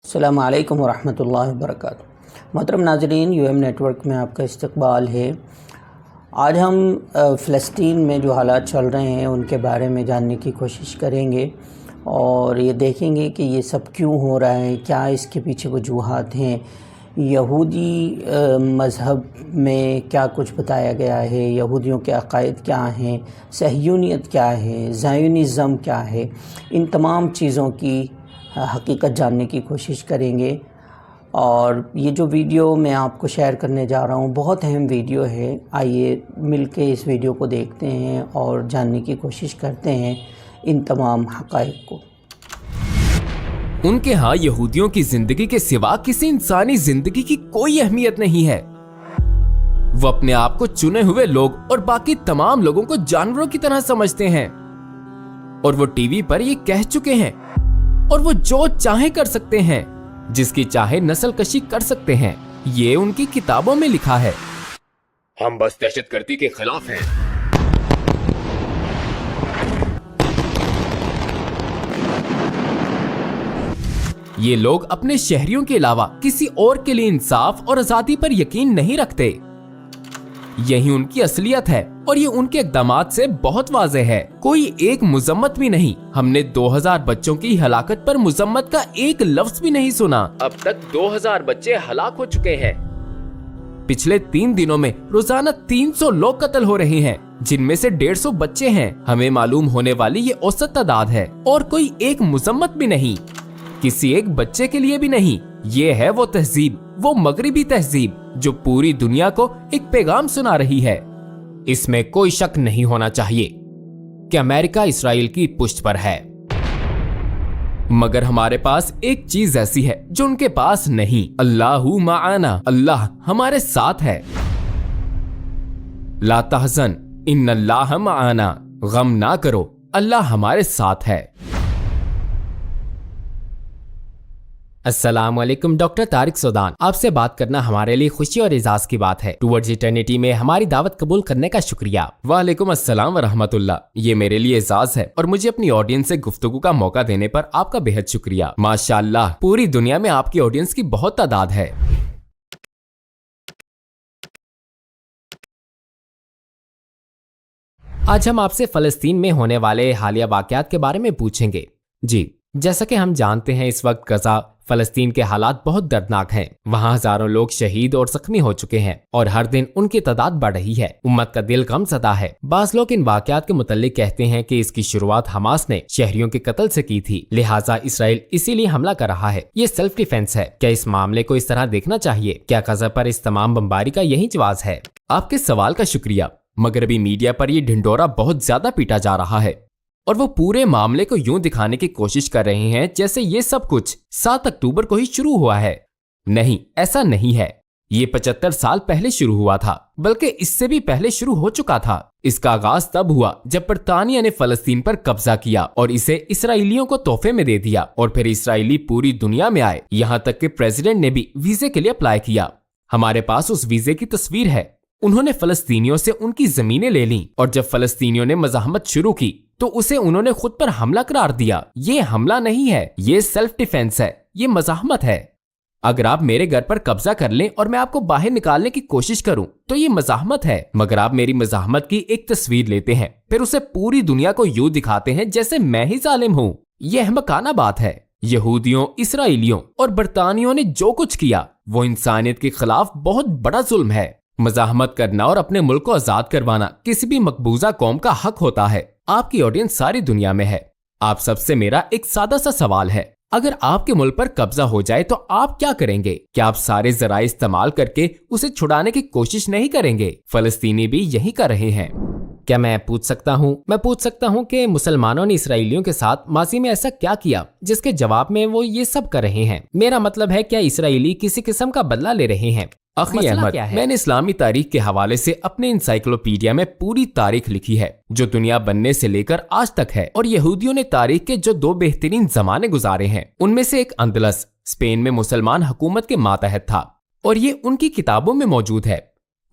السلام علیکم ورحمۃ اللہ وبرکاتہ۔ محترم ناظرین، یو ایم نیٹ ورک میں آپ کا استقبال ہے۔ آج ہم فلسطین میں جو حالات چل رہے ہیں ان کے بارے میں جاننے کی کوشش کریں گے اور یہ دیکھیں گے کہ یہ سب کیوں ہو رہا ہے، کیا اس کے پیچھے وجوہات ہیں، یہودی مذہب میں کیا کچھ بتایا گیا ہے، یہودیوں کے عقائد کیا ہیں، صہیونیت کیا ہے، زائونزم کیا ہے، ان تمام چیزوں کی حقیقت جاننے کی کوشش کریں گے۔ اور یہ جو ویڈیو میں آپ کو شیئر کرنے جا رہا ہوں بہت اہم ویڈیو ہے، آئیے مل کے اس ویڈیو کو دیکھتے ہیں اور جاننے کی کوشش کرتے ہیں ان تمام حقائق کو۔ ان کے ہاں یہودیوں کی زندگی کے سوا کسی انسانی زندگی کی کوئی اہمیت نہیں ہے۔ وہ اپنے آپ کو چنے ہوئے لوگ اور باقی تمام لوگوں کو جانوروں کی طرح سمجھتے ہیں، اور وہ ٹی وی پر یہ کہہ چکے ہیں، اور وہ جو چاہے کر سکتے ہیں، جس کی چاہے نسل کشی کر سکتے ہیں۔ یہ ان کی کتابوں میں لکھا ہے۔ ہم بس دہشت گردی کے خلاف ہیں۔ یہ لوگ اپنے شہریوں کے علاوہ کسی اور کے لیے انصاف اور آزادی پر یقین نہیں رکھتے۔ یہی ان کی اصلیت ہے، اور یہ ان کے اقدامات سے بہت واضح ہے۔ کوئی ایک مذمت بھی نہیں۔ ہم نے 2000 بچوں کی ہلاکت پر مذمت کا ایک لفظ بھی نہیں سنا۔ اب تک 2000 بچے ہلاک ہو چکے ہیں۔ پچھلے 3 دنوں میں روزانہ 300 لوگ قتل ہو رہے ہیں، جن میں سے 150 بچے ہیں۔ ہمیں معلوم ہونے والی یہ اوسط تعداد ہے، اور کوئی ایک مذمت بھی نہیں، کسی ایک بچے کے لیے بھی نہیں۔ یہ ہے وہ تہذیب، وہ مغربی تہذیب جو پوری دنیا کو ایک پیغام سنا رہی ہے۔ اس میں کوئی شک نہیں ہونا چاہیے کہ امریکہ اسرائیل کی پشت پر ہے، مگر ہمارے پاس ایک چیز ایسی ہے جو ان کے پاس نہیں۔ اللہ معانا، اللہ ہمارے ساتھ ہے۔ لا تحزن ان اللہ معانا، غم نہ کرو، اللہ ہمارے ساتھ ہے۔ السلام علیکم، ڈاکٹر طارق سودان آپ سے بات کرنا ہمارے لیے خوشی اور اعزاز کی بات ہے۔ ٹوورڈز ایٹرنیٹی میں ہماری دعوت قبول کرنے کا شکریہ۔ وعلیکم السلام ورحمۃ اللہ، یہ میرے لیے اعزاز ہے، اور مجھے اپنی آڈینس سے گفتگو کا موقع دینے پر آپ کا بہت شکریہ۔ ماشاءاللہ، پوری دنیا میں آپ کی آڈینس کی بہت تعداد ہے۔ آج ہم آپ سے فلسطین میں ہونے والے حالیہ واقعات کے بارے میں پوچھیں گے۔ جی، جیسا کہ ہم جانتے ہیں اس وقت غزہ فلسطین کے حالات بہت دردناک ہیں۔ وہاں ہزاروں لوگ شہید اور زخمی ہو چکے ہیں، اور ہر دن ان کی تعداد بڑھ رہی ہے۔ امت کا دل غم زدہ ہے۔ بعض لوگ ان واقعات کے متعلق کہتے ہیں کہ اس کی شروعات حماس نے شہریوں کے قتل سے کی تھی، لہٰذا اسرائیل اسی لیے حملہ کر رہا ہے۔ یہ سیلف ڈیفینس ہے۔ کیا اس معاملے کو اس طرح دیکھنا چاہیے؟ کیا غزہ پر اس تمام بمباری کا یہی جواز ہے؟ آپ کے سوال کا شکریہ۔ مغربی میڈیا پر یہ ڈھنڈورا بہت زیادہ پیٹا جا رہا ہے، اور وہ پورے معاملے کو یوں دکھانے کی کوشش کر رہے ہیں جیسے یہ سب کچھ 7 اکتوبر کو ہی شروع ہوا ہے۔ نہیں، ایسا نہیں ہے۔ یہ 75 سال پہلے شروع ہوا تھا، بلکہ اس سے بھی پہلے شروع ہو چکا تھا۔ اس کا آغاز تب ہوا جب برطانیہ نے فلسطین پر قبضہ کیا اور اسے اسرائیلیوں کو تحفے میں دے دیا، اور پھر اسرائیلی پوری دنیا میں آئے، یہاں تک کہ پریزیڈنٹ نے بھی ویزے کے لیے اپلائی کیا۔ ہمارے پاس اس ویزے کی تصویر ہے۔ انہوں نے فلسطینیوں سے ان کی زمینیں لے لیں، اور جب فلسطینیوں نے مزاحمت شروع کی تو اسے انہوں نے خود پر حملہ قرار دیا۔ یہ حملہ نہیں ہے، یہ سیلف ڈیفینس ہے، یہ مزاحمت ہے۔ اگر آپ میرے گھر پر قبضہ کر لیں اور میں آپ کو باہر نکالنے کی کوشش کروں تو یہ مزاحمت ہے، مگر آپ میری مزاحمت کی ایک تصویر لیتے ہیں، پھر اسے پوری دنیا کو یوں دکھاتے ہیں جیسے میں ہی ظالم ہوں۔ یہ احمقانہ بات ہے۔ یہودیوں، اسرائیلیوں اور برطانیوں نے جو کچھ کیا وہ انسانیت کے خلاف بہت بڑا ظلم ہے۔ مزاحمت کرنا اور اپنے ملک کو آزاد کروانا کسی بھی مقبوضہ قوم کا حق ہوتا ہے۔ آپ کی آڈینس ساری دنیا میں ہے۔ آپ سب سے میرا ایک سادہ سا سوال ہے، اگر آپ کے ملک پر قبضہ ہو جائے تو آپ کیا کریں گے؟ کیا آپ سارے ذرائع استعمال کر کے اسے چھڑانے کی کوشش نہیں کریں گے؟ فلسطینی بھی یہی کر رہے ہیں۔ کیا میں پوچھ سکتا ہوں کہ مسلمانوں نے اسرائیلیوں کے ساتھ ماضی میں ایسا کیا کیا جس کے جواب میں وہ یہ سب کر رہے ہیں؟ میرا مطلب ہے، کیا اسرائیلی کسی قسم کا بدلہ لے رہے ہیں؟ اخی احمد، میں نے اسلامی تاریخ کے حوالے سے اپنے انسائکلوپیڈیا میں پوری تاریخ لکھی ہے جو دنیا بننے سے لے کر آج تک ہے، اور یہودیوں نے تاریخ کے جو 2 بہترین زمانے گزارے ہیں ان میں سے ایک اندلس اسپین میں مسلمان حکومت کے ماتحت تھا، اور یہ ان کی کتابوں میں موجود ہے۔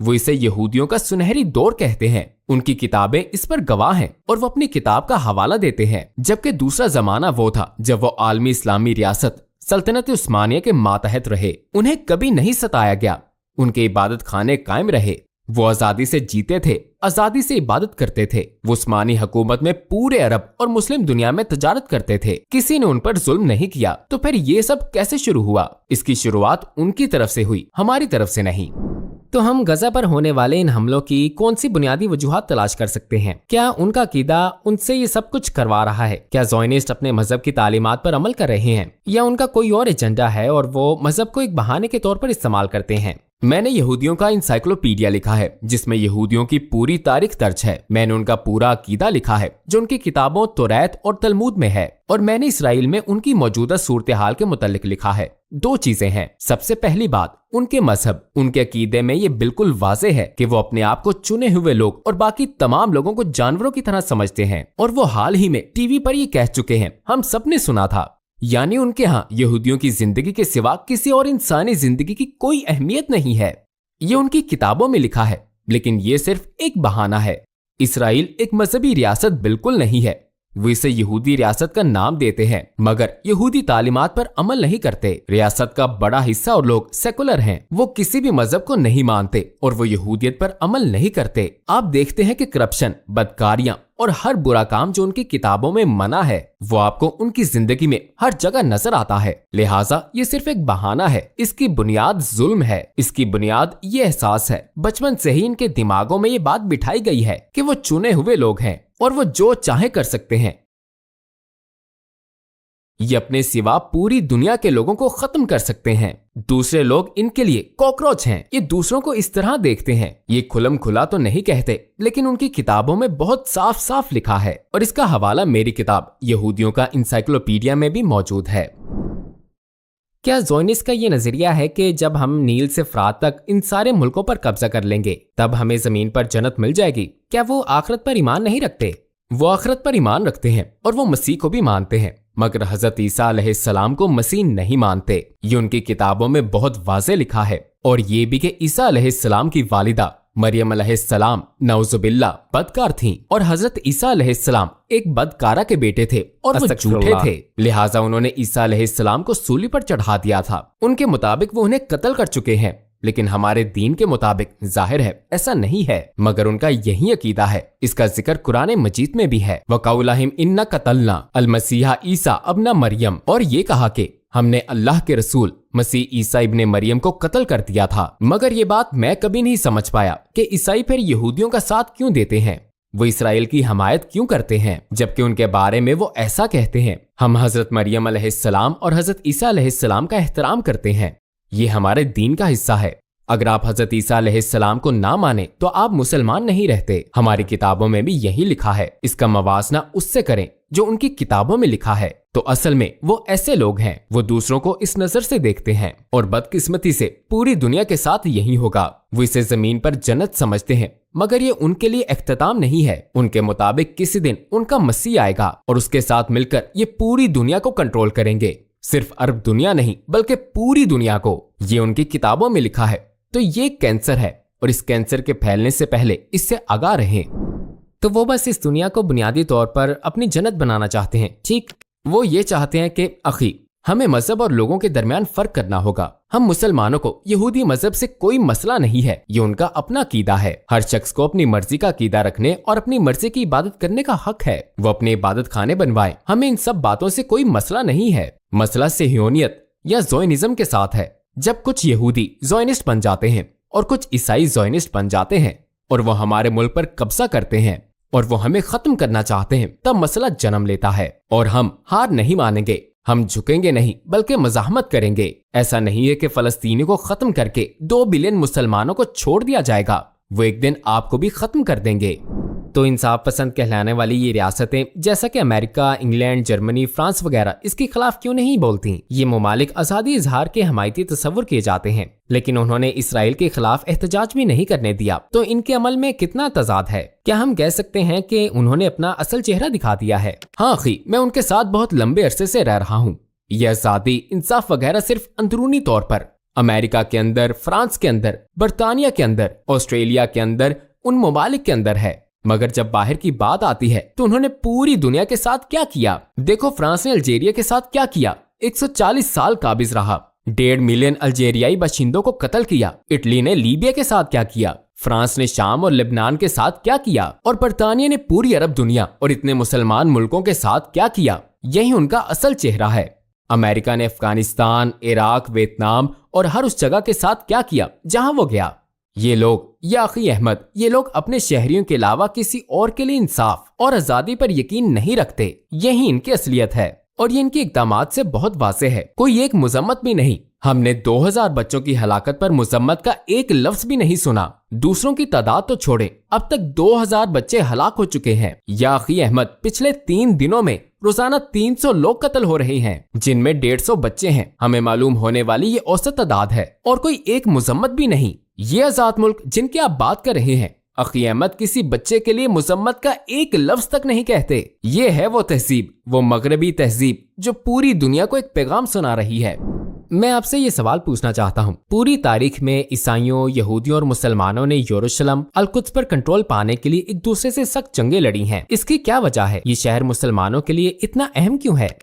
وہ اسے یہودیوں کا سنہری دور کہتے ہیں۔ ان کی کتابیں اس پر گواہ ہیں، اور وہ اپنی کتاب کا حوالہ دیتے ہیں۔ جبکہ دوسرا زمانہ وہ تھا جب وہ عالمی اسلامی ریاست सल्तनत उस्मानिया के मातहत रहे, उन्हें कभी नहीं सताया गया, उनके इबादत खाने कायम रहे, वो आजादी से जीते थे, आजादी से इबादत करते थे, वो उस्मानी हुकूमत में पूरे अरब और मुस्लिम दुनिया में तजारत करते थे, किसी ने उन पर जुल्म नहीं किया। तो फिर ये सब कैसे शुरू हुआ? इसकी शुरुआत उनकी तरफ से हुई, हमारी तरफ से नहीं। तो हम गजा पर होने वाले इन हमलों की कौन सी बुनियादी वजूहात तलाश कर सकते हैं? क्या उनका अकीदा उनसे ये सब कुछ करवा रहा है? क्या ज़ोयनिस्ट अपने मजहब की तालीमात पर अमल कर रहे हैं, या उनका कोई और एजेंडा है और वो मजहब को एक बहाने के तौर पर इस्तेमाल करते हैं? मैंने यहूदियों का इंसाइक्लोपीडिया लिखा है, जिसमें यहूदियों की पूरी तारीख दर्ज है। मैंने उनका पूरा अकीदा लिखा है, जो उनकी किताबों तौरात और तलमूद में है, और मैंने इसराइल में उनकी मौजूदा सूरत हाल के मुतालिक लिखा है। दो चीजें हैं। सबसे पहली बात, उनके मजहब, उनके अकीदे में ये बिल्कुल वाज़ेह है कि वो अपने आप को चुने हुए लोग और बाकी तमाम लोगों को जानवरों की तरह समझते हैं, और वो हाल ही में टीवी पर ये कह चुके हैं, हम सबने सुना था। यानी उनके यहाँ यहूदियों की जिंदगी के सिवा किसी और इंसानी जिंदगी की कोई अहमियत नहीं है। ये उनकी किताबों में लिखा है, लेकिन ये सिर्फ एक बहाना है। इसराइल एक मजहबी रियासत बिल्कुल नहीं है। वो इसे यहूदी रियासत का नाम देते हैं, मगर यहूदी तालीमात पर अमल नहीं करते। रियासत का बड़ा हिस्सा और लोग सेकुलर हैं, वो किसी भी मजहब को नहीं मानते और वो यहूदियत पर अमल नहीं करते। आप देखते हैं कि करप्शन, बदकारियां और हर बुरा काम जो उनकी किताबों में मना है, वो आपको उनकी जिंदगी में हर जगह नजर आता है। लिहाजा ये सिर्फ एक बहाना है। इसकी बुनियाद जुल्म है, इसकी बुनियाद ये एहसास है। बचपन से ही इनके दिमागों में ये बात बिठाई गई है कि वो चुने हुए लोग हैं और वो जो चाहे कर सकते हैं। ये अपने सिवा पूरी दुनिया के लोगों को खत्म कर सकते हैं। दूसरे लोग इनके लिए कॉकरोच हैं। ये दूसरों को इस तरह देखते हैं। ये खुलम खुला तो नहीं कहते, लेकिन उनकी किताबों में बहुत साफ साफ लिखा है, और इसका हवाला मेरी किताब यहूदियों का इंसाइक्लोपीडिया में भी मौजूद है। क्या ज़ोयनिस्ट का ये नजरिया है कि जब हम नील से फरात तक इन सारे मुल्कों पर कब्जा कर लेंगे, तब हमें जमीन पर जन्नत मिल जाएगी? क्या वो आखिरत पर ईमान नहीं रखते? वो आखिरत पर ईमान रखते हैं और वो मसीह को भी मानते हैं, मगर हजरत ईसा अलैहिस्सलाम को मसीह नहीं मानते। ये उनकी किताबों में बहुत वाज़ेह लिखा है, और ये भी कि ईसा अलैहिस्सलाम की वालिदा मरियम अलैहिस्सलाम नौजुबिल्ला बदकार थीं, और हजरत ईसा अलैहिस्सलाम एक बदकारा के बेटे थे और वो झूठे थे। लिहाजा उन्होंने ईसा अलैहिस्सलाम को सूली पर चढ़ा दिया था। उनके मुताबिक वो उन्हें कत्ल कर चुके हैं, लेकिन हमारे दीन के मुताबिक जाहिर है ऐसा नहीं है, मगर उनका यही अकीदा है। इसका जिक्र कुरान मजीद में भी है, वक़ौलहिम इन्ना कतलना अल-मसीहा ईसा अब्ना मरियम, और ये कहा कि हमने अल्लाह के रसूल मसीह ईसा इब्ने मरियम को कत्ल कर दिया था। मगर ये बात मैं कभी नहीं समझ पाया कि ईसाई फिर यहूदियों का साथ क्यों देते हैं, वो इसराइल की हमायत क्यों करते हैं, जबकि उनके बारे में वो ऐसा कहते हैं, हम हजरत मरियम अलैहिस्सलाम और हजरत ईसा अलैहिस्सलाम का एहतराम करते हैं, ये हमारे दीन का हिस्सा है। अगर आप हजरत ईसा अलैहिस्सलाम को ना माने तो आप मुसलमान नहीं रहते। हमारी किताबों में भी यही लिखा है। इसका मवाजना उससे करें जो उनकी किताबों में लिखा है। तो असल में वो ऐसे लोग हैं, वो दूसरों को इस नजर से देखते हैं, और बदकिस्मती से पूरी दुनिया के साथ यही होगा। वो इसे जमीन पर जन्नत समझते हैं, मगर ये उनके लिए इख्तिताम नहीं है। उनके मुताबिक किसी दिन उनका मसीह आएगा और उसके साथ मिलकर ये पूरी दुनिया को कंट्रोल करेंगे। सिर्फ अरब दुनिया नहीं, बल्कि पूरी दुनिया को। ये उनकी किताबों में लिखा है। तो ये कैंसर है, और इस कैंसर के फैलने से पहले इससे आगाह रहें। तो वो बस इस दुनिया को बुनियादी तौर पर अपनी जन्नत बनाना चाहते हैं। ठीक, वो ये चाहते हैं कि अखी हमें मजहब और लोगों के दरमियान फर्क करना होगा। हम मुसलमानों को यहूदी मजहब से कोई मसला नहीं है, ये उनका अपना अकीदा है। हर शख्स को अपनी मर्जी का अकीदा रखने और अपनी मर्जी की इबादत करने का हक है। वो अपने इबादत खाने बनवाए, हमें इन सब बातों से कोई मसला नहीं है। मसला सेहियोनियत या ज़ोयनिज्म के साथ है। जब कुछ यहूदी ज़ोयनिस्ट बन जाते हैं और कुछ ईसाई ज़ोयनिस्ट बन जाते हैं, और वो हमारे मुल्क पर कब्जा करते हैं और वो हमें खत्म करना चाहते हैं, तब मसला जन्म लेता है। और हम हार नहीं मानेंगे, हम झुकेंगे नहीं बल्कि मज़ाहमत करेंगे। ऐसा नहीं है कि फलस्तीनी को खत्म करके 2 बिलियन मुसलमानों को छोड़ दिया जाएगा। वो एक दिन आपको भी खत्म कर देंगे। तो इंसाफ पसंद कहलाने वाली ये रियासतें जैसा कि अमेरिका, इंग्लैंड, जर्मनी, फ्रांस वगैरह इसके खिलाफ क्यों नहीं बोलती? ये ममालिक आज़ादी इजहार के हमायती तस्वुर किए जाते हैं, लेकिन उन्होंने इसराइल के खिलाफ एहतजाज भी नहीं करने दिया। तो इनके अमल में कितना तजाद है? क्या हम कह सकते हैं कि उन्होंने अपना असल चेहरा दिखा दिया है? हाँ अखी, मैं उनके साथ बहुत लंबे अरसे से रह रहा हूँ। यह आज़ादी, इंसाफ वगैरह सिर्फ अंदरूनी तौर पर अमेरिका के अंदर, फ्रांस के अंदर, बरतानिया के अंदर, ऑस्ट्रेलिया के अंदर, उन ममालिक के अंदर है। मगर जब बाहर की बात आती है तो उन्होंने पूरी दुनिया के साथ क्या किया? देखो फ्रांस ने अल्जीरिया के साथ क्या किया, 140 साल काबिज रहा। 1.5 मिलियन अल्जेरियाई बाशिंदों को कत्ल किया। इटली ने लीबिया के साथ क्या किया, फ्रांस ने शाम और लेबनान के साथ क्या किया, और बरतानिया ने पूरी अरब दुनिया और इतने मुसलमान मुल्कों के साथ क्या किया। यही उनका असल चेहरा है। अमेरिका ने अफगानिस्तान, इराक, वियतनाम और हर उस जगह के साथ क्या किया जहां वो गया। ये लोग, याखी अहमद, ये लोग अपने शहरियों के अलावा किसी और के लिए इंसाफ और आजादी पर यकीन नहीं रखते। यही इनकी असलियत है और ये इनके इक़दामात से बहुत वाज़ेह है। कोई एक मुजम्मत भी नहीं। हमने 2000 बच्चों की हलाकत पर मुजम्मत का एक लफ्ज भी नहीं सुना। दूसरों की तादाद तो छोड़े, अब तक 2000 बच्चे हलाक हो चुके हैं। याखी अहमद, पिछले 3 दिनों में रोजाना 300 लोग कत्ल हो रहे हैं, जिनमें 150 बच्चे हैं। हमें मालूम होने वाली ये औसत तादाद है और कोई एक मुजम्मत भी नहीं। ये आजाद मुल्क जिनके आप बात कर रहे हैं, अखी अहमद किसी बच्चे के लिए मुजम्मत का एक लफ्ज तक नहीं कहते। ये है वो तहजीब, वो मगरबी तहजीब जो पूरी दुनिया को एक पैगाम सुना रही है। मैं आपसे ये सवाल पूछना चाहता हूँ, पूरी तारीख में ईसाइयों, यहूदियों और मुसलमानों ने यरूशलेम, अल-कुद्स पर कंट्रोल पाने के लिए एक दूसरे से सख्त जंगें लड़ी हैं। इसकी क्या वजह है? ये शहर मुसलमानों के लिए इतना अहम क्यों है?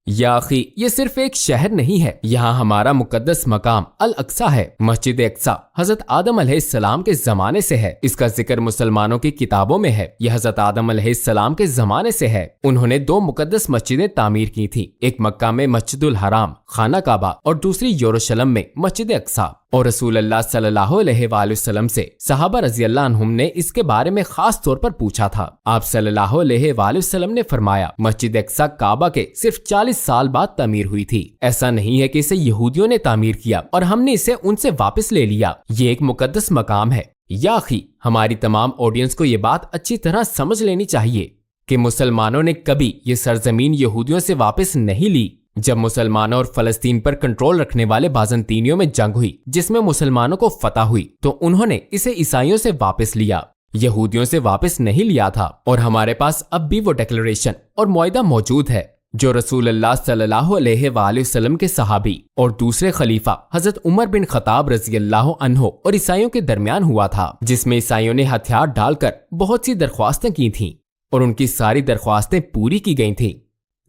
या अखी, ये सिर्फ एक शहर नहीं है, यहाँ हमारा मुकद्दस मकाम अल अक्सा है। मस्जिद अक्सा हजरत आदम अलैहिस्सलाम के जमाने से है। इसका जिक्र मुसलमानों की किताबों में है। यह हजरत आदम अलैहिस्सलाम के जमाने से है। उन्होंने 2 मुकद्दस मस्जिदें तामीर की थी, एक मक्का में मस्जिदुल हराम खाना काबा और दूसरी यरूशलेम में मस्जिद अक्सा। और रसूल अल्लाह सल्लल्लाहु अलैहि वसल्लम से सहाबा रज़ी अल्लाह अन्हुम ने इसके बारे में खास तौर पर पूछा था। आप सल्लल्लाहु अलैहि वसल्लम ने फरमाया, मस्जिद अक्सा काबा के सिर्फ 40 साल बाद तामीर हुई थी। ऐसा नहीं है कि इसे यहूदियों ने तामीर किया और हमने इसे उनसे वापस ले लिया। ये एक मुकद्दस मकाम है। या अखी, हमारी तमाम ऑडियंस को ये बात अच्छी तरह समझ लेनी चाहिए कि मुसलमानों ने कभी ये सरजमीन यहूदियों से वापस नहीं ली। जब मुसलमानों और फलस्तीन पर कंट्रोल रखने वाले बाज़ंतीनियों में जंग हुई, जिसमें मुसलमानों को फतह हुई, तो उन्होंने इसे ईसाइयों से वापस लिया, यहूदियों से वापस नहीं लिया था। और हमारे पास अब भी वो डिक्लेरेशन और मुआहिदा मौजूद है जो रसूल अल्लाह सल्लल्लाहु अलैहि वसल्लम के सहाबी और दूसरे खलीफा हजरत उमर बिन खताब रज़ी अल्लाह अन्हो और ईसाइयों के दरमियान हुआ था, जिसमें ईसाइयों ने हथियार डालकर बहुत सी दरख्वास्तें की थीं और उनकी सारी दरख्वास्तें पूरी की गई थीं।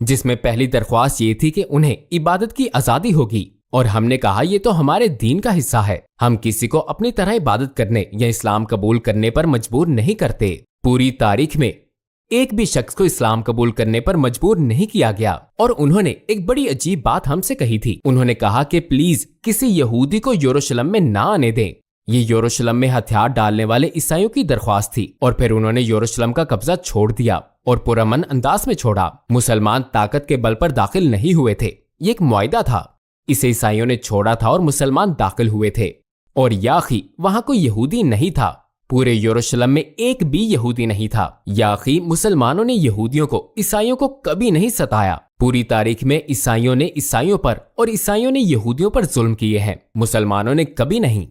जिसमें पहली दरख्वास्त ये थी कि उन्हें इबादत की आजादी होगी, और हमने कहा ये तो हमारे दीन का हिस्सा है। हम किसी को अपनी तरह इबादत करने या इस्लाम कबूल करने पर मजबूर नहीं करते। पूरी तारीख में एक भी शख्स को इस्लाम कबूल करने पर मजबूर नहीं किया गया। और उन्होंने एक बड़ी अजीब बात हमसे कही थी। उन्होंने कहा कि प्लीज किसी यहूदी को यरूशलेम में ना आने दें। ये यरूशलेम में हथियार डालने वाले ईसाइयों की दरख्वास्त थी। और फिर उन्होंने यरूशलेम का कब्जा छोड़ दिया और पुरअमन अंदाज में छोड़ा। मुसलमान ताकत के बल पर दाखिल नहीं हुए थे, ये एक मुआहिदा था। इसे ईसाइयों ने छोड़ा था और मुसलमान दाखिल हुए थे। और याखी, वहां कोई यहूदी नहीं था। पूरे यरूशलेम में एक भी यहूदी नहीं था। याखी, मुसलमानों ने यहूदियों को, ईसाइयों को कभी नहीं सताया। पूरी तारीख में ईसाइयों ने ईसाइयों पर और ईसाइयों ने यहूदियों पर जुल्म किए हैं, मुसलमानों ने कभी नहीं।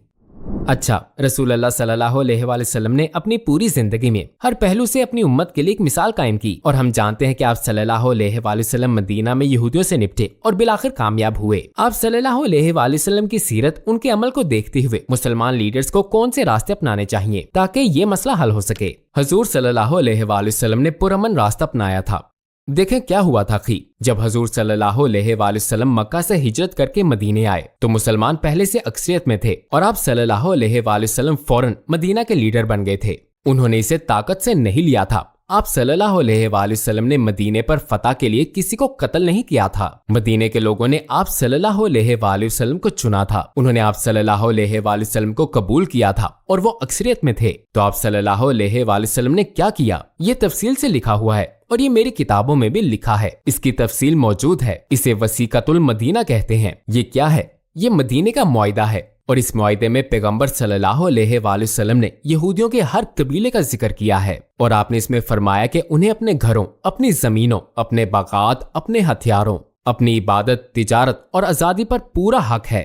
अच्छा, रसूल अल्लाह सल्लल्लाहु अलैहि वसल्लम ने अपनी पूरी जिंदगी में हर पहलू से अपनी उम्मत के लिए एक मिसाल कायम की। और हम जानते हैं कि आप सल्लल्लाहु अलैहि वसल्लम मदीना में यहूदियों से निपटे और बिलाखिर कामयाब हुए। आप सल्लल्लाहु अलैहि वसल्लम की सीरत, उनके अमल को देखते हुए मुसलमान लीडर्स को कौन से रास्ते अपनाने चाहिए ताकि ये मसला हल हो सके। हुजूर सल्लल्लाहु अलैहि वसल्लम ने पुरअमन रास्ता अपनाया था। देखें क्या हुआ था कि जब हजूर सल्लल्लाहु अलैहि वसल्लम मक्का से हिजरत करके मदीने आए तो मुसलमान पहले से अक्सरियत में थे और आप सल्लल्लाहु अलैहि वसल्लम फौरन मदीना के लीडर बन गए थे। उन्होंने इसे ताकत से नहीं लिया था। आप सल्लल्लाहु अलैहि वसल्लम ने मदीने पर फतह के लिए किसी को कत्ल नहीं किया था। मदीने के लोगों ने आप सल्लल्लाहु अलैहि वसल्लम को चुना था। उन्होंने आप सल्लल्लाहु अलैहि वसल्लम को कबूल किया था और वो अक्सरियत में थे। तो आप सल्लल्लाहु अलैहि वसल्लम ने क्या किया, ये तफसील से लिखा हुआ है और ये मेरी किताबों में भी लिखा है। इसकी तफसील मौजूद है। इसे वसीकतुल मदीना कहते हैं। ये क्या है? ये मदीने का मुआहिदा है और इस मुआहिदे में पैगंबर सल्लल्लाहु अलैहि वसल्लम ने यहूदियों के हर कबीले का जिक्र किया है और आपने इसमें फरमाया कि उन्हें अपने घरों, अपनी जमीनों, अपने बागात, अपने हथियारों, अपनी इबादत, तिजारत और आजादी पर पूरा हक है।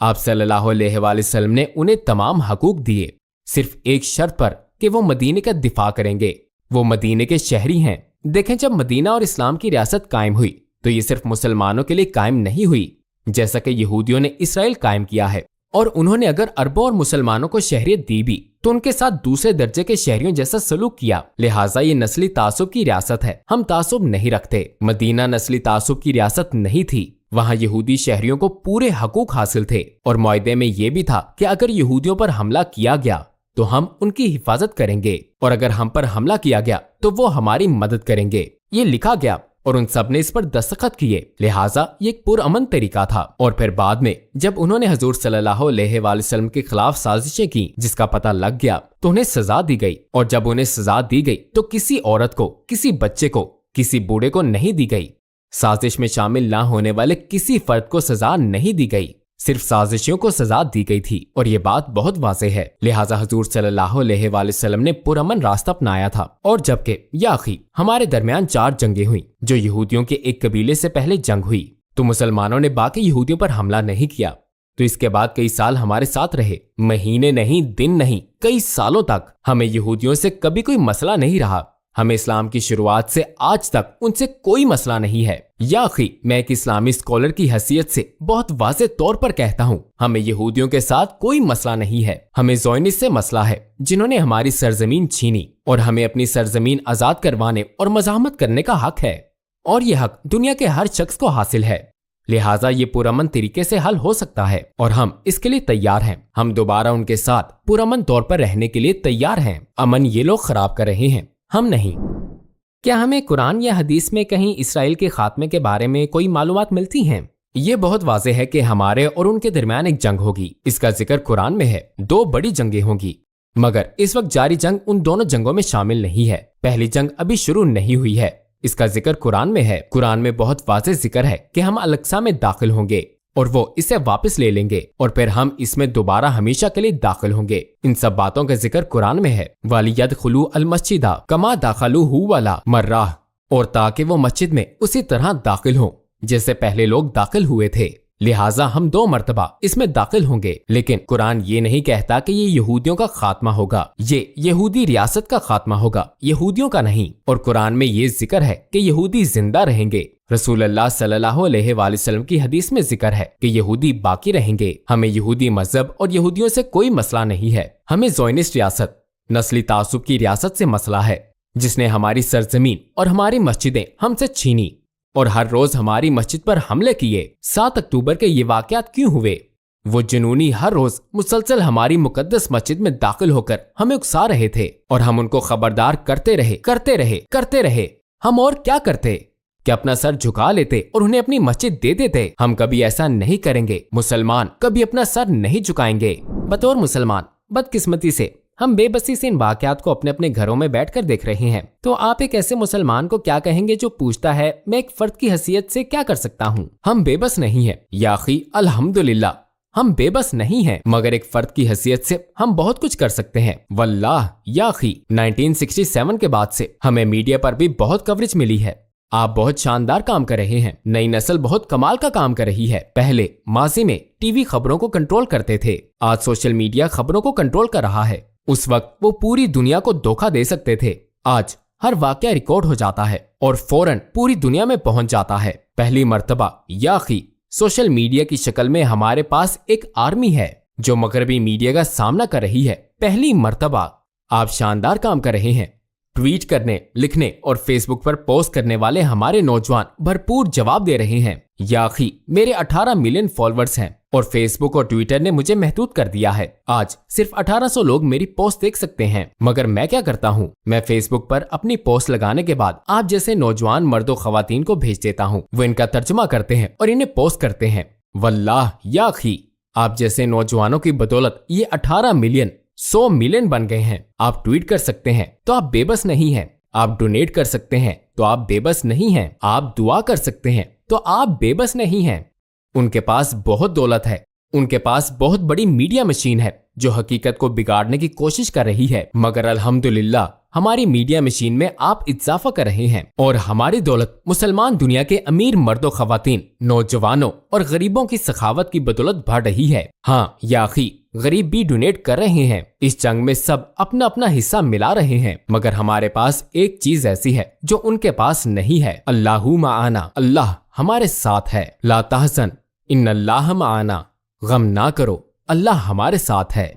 आप सल्लल्लाहु अलैहि वसल्लम ने उन्हें तमाम हकूक दिए, सिर्फ एक शर्त पर कि वो मदीने का दिफा करेंगे। वो मदीने के शहरी हैं। देखें, जब मदीना और इस्लाम की रियासत कायम हुई तो ये सिर्फ मुसलमानों के लिए कायम नहीं हुई, जैसा कि यहूदियों ने इसराइल कायम किया है। और उन्होंने अगर अरबों और मुसलमानों को शहरियत दी भी तो उनके साथ दूसरे दर्जे के शहरियों जैसा सलूक किया। लिहाजा ये नस्ली तासुब की रियासत है। हम तासुब नहीं रखते। मदीना नस्ली तासुब की रियासत नहीं थी। वहाँ यहूदी शहरियों को पूरे हकूक हासिल थे और मुआहदे में ये भी था कि अगर यहूदियों पर हमला किया गया तो हम उनकी हिफाजत करेंगे और अगर हम पर हमला किया गया तो वो हमारी मदद करेंगे। ये लिखा गया और उन सब ने इस पर दस्तखत किए, लिहाजा ये एक पुरअमन तरीका था। और फिर बाद में जब उन्होंने हजूर सल्लल्लाहु अलैहि वसल्लम के खिलाफ साजिशें की जिसका पता लग गया तो उन्हें सजा दी गई, और जब उन्हें सजा दी गई तो किसी औरत को, किसी बच्चे को, किसी बूढ़े को नहीं दी गई। साजिश में शामिल ना होने वाले किसी फर्द को सजा नहीं दी गई, सिर्फ साजिशियों को सजा दी गई थी और ये बात बहुत वाज़ेह है। लिहाजा हुजूर सल्लल्लाहु अलैहि वसल्लम ने पुरअमन रास्ता अपनाया था। और जबकि या अखी हमारे दरमियान 4 जंगें हुई जो यहूदियों के एक कबीले से पहले जंग हुई, तो मुसलमानों ने बाकी यहूदियों पर हमला नहीं किया। तो इसके बाद कई साल हमारे साथ रहे, महीने नहीं, दिन नहीं, कई सालों तक हमें यहूदियों से कभी कोई मसला नहीं रहा। हमें इस्लाम की शुरुआत से आज तक उनसे कोई मसला नहीं है। या अखी मैं एक इस्लामी स्कॉलर की हैसियत से बहुत वाज़ेह तौर पर कहता हूँ, हमें यहूदियों के साथ कोई मसला नहीं है। हमें ज़ोयनिस्ट से मसला है जिन्होंने हमारी सरजमीन छीनी, और हमें अपनी सरजमीन आजाद करवाने और मज़ाहमत करने का हक है, और यह हक दुनिया के हर शख्स को हासिल है। लिहाजा ये पुरअमन तरीके से हल हो सकता है और हम इसके लिए तैयार हैं। हम दोबारा उनके साथ पुरअमन तौर पर रहने के लिए तैयार हैं। अमन ये लोग खराब कर रहे हैं, हम नहीं। क्या हमें कुरान या हदीस में कहीं इसराइल के खात्मे के बारे में कोई मालूमात मिलती हैं? ये बहुत वाज़ेह है कि हमारे और उनके दरमियान एक जंग होगी। इसका जिक्र कुरान में है। 2 बड़ी जंगें होंगी, मगर इस वक्त जारी जंग उन दोनों जंगों में शामिल नहीं है। पहली जंग अभी शुरू नहीं हुई है। इसका जिक्र कुरान में है। कुरान में बहुत वाज़ेह जिक्र है कि हम अल-अक़सा में दाखिल होंगे और वो इसे वापस ले लेंगे और फिर हम इसमें दोबारा हमेशा के लिए दाखिल होंगे। इन सब बातों का जिक्र कुरान में है। वलियदखुलू अल-मस्जिदा कमा दाखलूहु वला मर्राह, और ताकि वो मस्जिद में उसी तरह दाखिल हों जैसे पहले लोग दाखिल हुए थे। लिहाजा हम 2 मर्तबा इसमें दाखिल होंगे। लेकिन कुरान ये नहीं कहता कि ये यहूदियों का खात्मा होगा, ये यहूदी रियासत का खात्मा होगा, यहूदियों का नहीं। और कुरान में ये जिक्र है कि यहूदी जिंदा रहेंगे। रसूलुल्लाह सल्लल्लाहु अलैहि वसल्लम की हदीस में जिक्र है कि यहूदी बाकी रहेंगे। हमें यहूदी मजहब और यहूदियों से कोई मसला नहीं है। हमें ज़ोयनिस्ट रियासत, नस्ली तासुब की रियासत से मसला है, जिसने हमारी सरजमीन और हमारी मस्जिदें हमसे छीनी और हर रोज हमारी मस्जिद पर हमले किए। 7 अक्टूबर के ये वाकयात क्यों हुए? वो जुनूनी हर रोज मुसलसल हमारी मुकद्दस मस्जिद में दाखिल होकर हमें उकसा रहे थे और हम उनको खबरदार करते रहे। हम और क्या करते कि अपना सर झुका लेते और उन्हें अपनी मस्जिद दे देते? हम कभी ऐसा नहीं करेंगे। मुसलमान कभी अपना सर नहीं झुकाएंगे। बतौर मुसलमान बदकिस्मती से हम बेबसी से इन वाकयात को अपने अपने घरों में बैठकर देख रहे हैं। तो आप एक ऐसे मुसलमान को क्या कहेंगे जो पूछता है मैं एक फर्द की हैसियत से क्या कर सकता हूँ? हम बेबस नहीं है या अखी, अल्हम्दुलिल्लाह हम बेबस नहीं हैं, मगर एक फर्द की हैसियत से हम बहुत कुछ कर सकते हैं। वल्लाह या अखी 1967 के बाद से हमें मीडिया पर भी बहुत कवरेज मिली है। आप बहुत शानदार काम कर रहे हैं। नई नस्ल बहुत कमाल का काम कर रही है। पहले माजी में टीवी खबरों को कंट्रोल करते थे, आज सोशल मीडिया खबरों को कंट्रोल कर रहा है। उस वक्त वो पूरी दुनिया को धोखा दे सकते थे, आज हर वाकया रिकॉर्ड हो जाता है और फौरन पूरी दुनिया में पहुंच जाता है। पहली मर्तबा या अखी सोशल मीडिया की शक्ल में हमारे पास एक आर्मी है जो मगरबी मीडिया का सामना कर रही है। पहली मर्तबा आप शानदार काम कर रहे हैं। ट्वीट करने, लिखने और फेसबुक पर पोस्ट करने वाले हमारे नौजवान भरपूर जवाब दे रहे हैं। या अखी मेरे 18 मिलियन फॉलोअर्स हैं और फेसबुक और ट्विटर ने मुझे महदूद कर दिया है। आज सिर्फ 1800 लोग मेरी पोस्ट देख सकते हैं, मगर मैं क्या करता हूँ, मैं फेसबुक पर अपनी पोस्ट लगाने के बाद आप जैसे नौजवान मर्दों खवातीन को भेज देता हूँ। वो इनका तर्जुमा करते हैं और इन्हें पोस्ट करते हैं। वल्लाह या अखी आप जैसे नौजवानों की बदौलत ये 18 मिलियन 100 मिलियन बन गए हैं। आप ट्वीट कर सकते हैं तो आप बेबस नहीं हैं। आप डोनेट कर सकते हैं तो आप बेबस नहीं हैं। आप दुआ कर सकते हैं तो आप बेबस नहीं हैं। उनके पास बहुत दौलत है, उनके पास बहुत बड़ी मीडिया मशीन है जो हकीकत को बिगाड़ने की कोशिश कर रही है, मगर अल्हम्दुलिल्लाह हमारी मीडिया मशीन में आप इजाफा कर रहे हैं और हमारी दौलत मुसलमान दुनिया के अमीर मर्दों खवातीन, नौजवानों और गरीबों की सखावत की बदौलत बढ़ रही है। हाँ या अखी गरीब भी डोनेट कर रहे हैं। इस जंग में सब अपना अपना हिस्सा मिला रहे हैं, मगर हमारे पास एक चीज ऐसी है जो उनके पास नहीं है। अल्लाहु माआना, अल्लाह हमारे साथ है। ला तहज़न इन्नल्लाह माआना, गम ना करो, अल्लाह हमारे साथ है।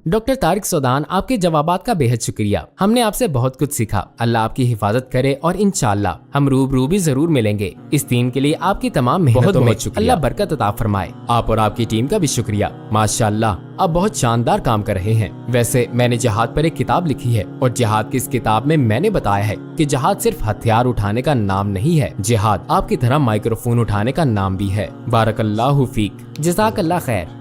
डॉक्टर तारिक सौदान, आपके जवाबात का बेहद शुक्रिया। हमने आपसे बहुत कुछ सीखा। अल्लाह आपकी हिफाजत करे और इंशाअल्लाह हम रूबरू भी जरूर मिलेंगे। इस दीन के लिए आपकी तमाम मेहनतों में अल्लाह बरकत अता फरमाए। आप और आपकी टीम का भी शुक्रिया। माशाअल्लाह, आप बहुत शानदार काम कर रहे हैं। वैसे मैंने जिहाद पर एक किताब लिखी है और जिहाद की इस किताब में मैंने बताया है कि जिहाद सिर्फ हथियार उठाने का नाम नहीं है, जिहाद आपकी तरह माइक्रोफोन उठाने का नाम भी है। बारकल्लाहु फीक, जज़ाकल्लाह खैर।